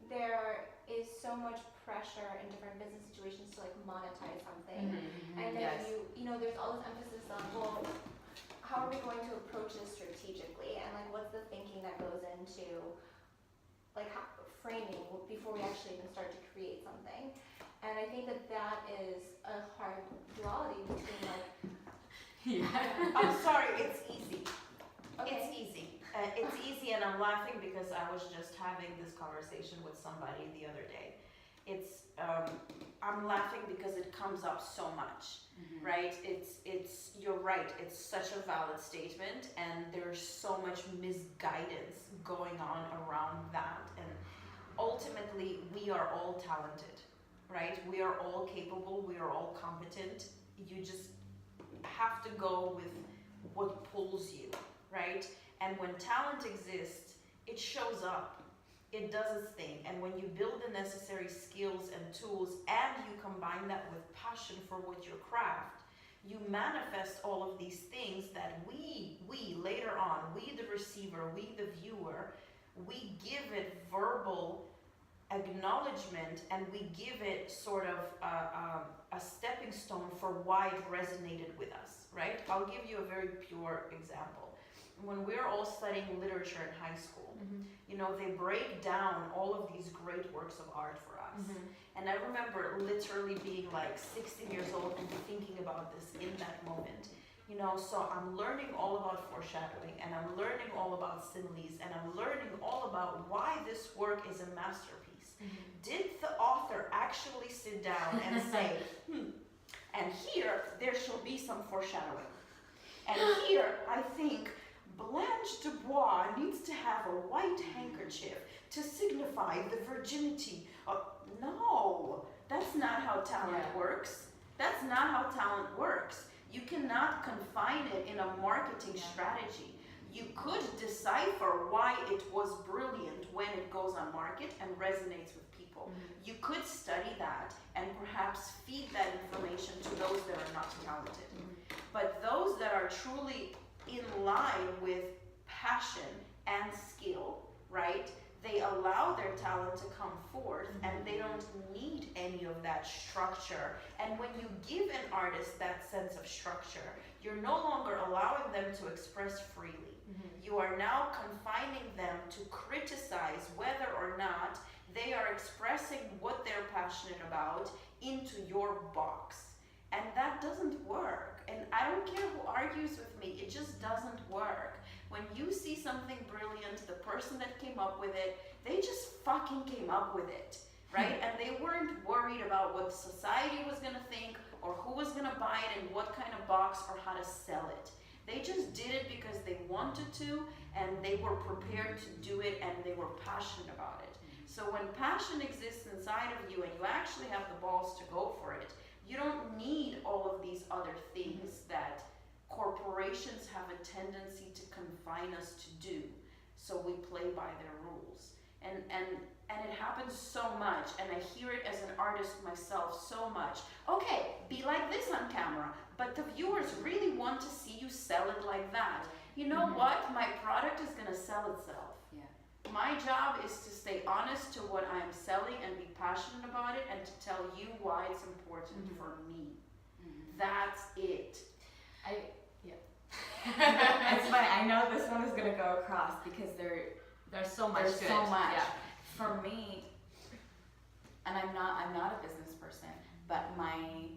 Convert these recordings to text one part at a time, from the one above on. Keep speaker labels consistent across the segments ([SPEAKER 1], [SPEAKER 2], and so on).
[SPEAKER 1] there is so much pressure in different business situations to like monetize something, and then
[SPEAKER 2] Yes.
[SPEAKER 1] you know there's all this emphasis on, well, how are we going to approach this strategically, and like what's the thinking that goes into like framing before we actually even start to create something. And I think that that is a hard duality between like
[SPEAKER 3] I'm sorry, it's easy.
[SPEAKER 1] okay.
[SPEAKER 3] It's easy. It's easy, and I'm laughing because I was just having this conversation with somebody the other day. I'm laughing because it comes up so much, right? You're right, it's such a valid statement, and there's so much misguidance going on around that. And ultimately, we are all talented, right? We are all capable, we are all competent. You just have to go with what pulls you, right? And when talent exists, it shows up, it does its thing. And when you build the necessary skills and tools and you combine that with passion for what your craft, you manifest all of these things that we later on, we the receiver, we the viewer, we give it verbal acknowledgement, and we give it sort of a stepping stone for why it resonated with us, right? I'll give you a very pure example. When we're all studying literature in high school, you know, they break down all of these great works of art for us. And I remember literally being like 16 years old and thinking about this in that moment. You know, so I'm learning all about foreshadowing, and I'm learning all about similes, and I'm learning all about why this work is a masterpiece. Did the author actually sit down and say, and here there shall be some foreshadowing, and here I think Blanche Dubois needs to have a white handkerchief to signify the virginity of... No, that's not how talent works. That's not how talent works. You cannot confine it in a marketing strategy. You could decipher why it was brilliant when it goes on market and resonates with people. You could study that and perhaps feed that information to those that are not talented. But those that are truly in line with passion and skill, right? They allow their talent to come forth, and they don't need any of that structure. And when you give an artist that sense of structure, you're no longer allowing them to express freely. You are now confining them to criticize whether or not they are expressing what they're passionate about into your box. And that doesn't work. And I don't care who argues with me, it just doesn't work. When you see something brilliant, the person that came up with it, they just fucking came up with it, right? And they weren't worried about what society was gonna think, or who was gonna buy it in what kind of box, or how to sell it. They just did it because they wanted to, and they were prepared to do it, and they were passionate about it. So when passion exists inside of you, and you actually have the balls to go for it, you don't need all of these other things that corporations have a tendency to confine us to do. So we play by their rules. And it happens so much, and I hear it as an artist myself so much. Okay, be like this on camera, but the viewers really want to see you sell it like that. You know what? My product is gonna sell itself. My job is to stay honest to what I'm selling and be passionate about it, and to tell you why it's important for me. That's it.
[SPEAKER 2] It's funny. I know this one is gonna go across because
[SPEAKER 4] There's so much
[SPEAKER 2] there's
[SPEAKER 4] to
[SPEAKER 2] so
[SPEAKER 4] it.
[SPEAKER 2] much.
[SPEAKER 4] Yeah.
[SPEAKER 2] For me, and I'm not a business person, but my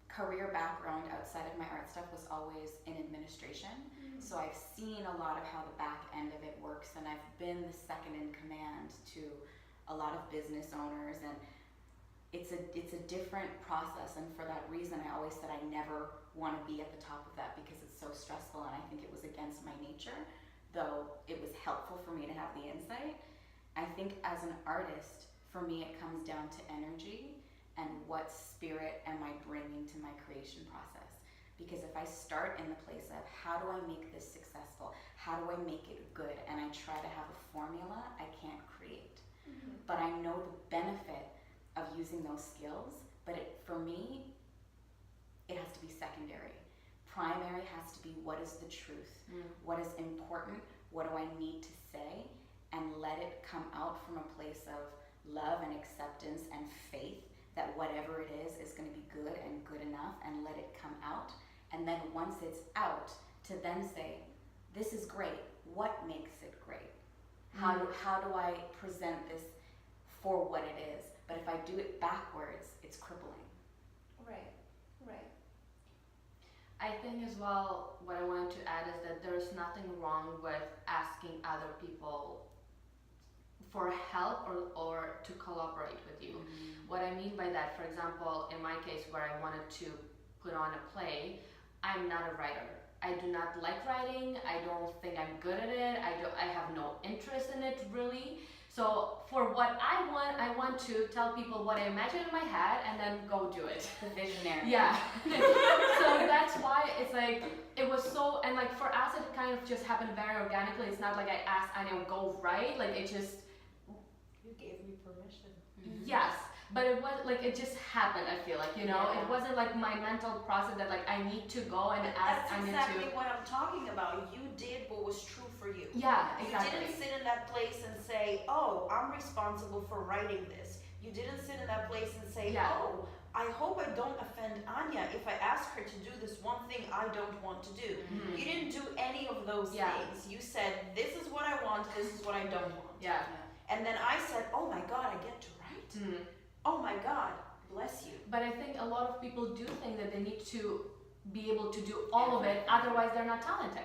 [SPEAKER 2] career background outside of my art stuff was always in administration. So I've seen a lot of how the back end of it works, and I've been the second in command to a lot of business owners, and it's a different process. And for that reason, I always said I never want to be at the top of that because it's so stressful, and I think it was against my nature, though it was helpful for me to have the insight. I think as an artist, for me, it comes down to energy and what spirit am I bringing to my creation process. Because if I start in the place of how do I make this successful, how do I make it good, and I try to have a formula, I can't create. But I know the benefit of using those skills, but for me, it has to be secondary. Primary has to be what is the truth, what is important, what do I need to say, and let it come out from a place of love and acceptance and faith that whatever it is going to be good and good enough, and let it come out. And then once it's out, to then say, this is great. What makes it great? How do I present this for what it is? But if I do it backwards, it's crippling.
[SPEAKER 1] Right. Right.
[SPEAKER 4] I think as well, what I wanted to add is that there's nothing wrong with asking other people for help or to collaborate with you. What I mean by that, for example, in my case where I wanted to put on a play, I'm not a writer. I do not like writing. I don't think I'm good at it. I have no interest in it really. So for what I want to tell people what I imagine in my head and then go do it.
[SPEAKER 2] The visionary.
[SPEAKER 4] Yeah. So that's why it's like, it was so, and like for us it kind of just happened very organically. It's not like I asked Anya, go write, like it just,
[SPEAKER 3] You gave me permission.
[SPEAKER 4] yes. But it was like, it just happened, I feel like, you know?
[SPEAKER 2] Yeah.
[SPEAKER 4] It wasn't like my mental process that like I need to go and
[SPEAKER 3] But
[SPEAKER 4] ask
[SPEAKER 3] that's
[SPEAKER 4] Anya
[SPEAKER 3] exactly
[SPEAKER 4] to.
[SPEAKER 3] what I'm talking about. You did what was true for you.
[SPEAKER 4] Yeah,
[SPEAKER 3] You
[SPEAKER 4] exactly.
[SPEAKER 3] didn't sit in that place and say, oh, I'm responsible for writing this. You didn't sit in that place and say,
[SPEAKER 4] Yeah.
[SPEAKER 3] oh, I hope I don't offend Anya if I ask her to do this one thing I don't want to do.
[SPEAKER 4] Mhm.
[SPEAKER 3] You didn't do any of those
[SPEAKER 4] Yeah.
[SPEAKER 3] things. You said, this is what I want, this is what I don't want.
[SPEAKER 4] Yeah.
[SPEAKER 3] And then I said, oh my God, I get to write?
[SPEAKER 4] Mhm.
[SPEAKER 3] Oh my God, bless you.
[SPEAKER 4] But I think a lot of people do think that they need to be able to do all of it, otherwise they're not talented.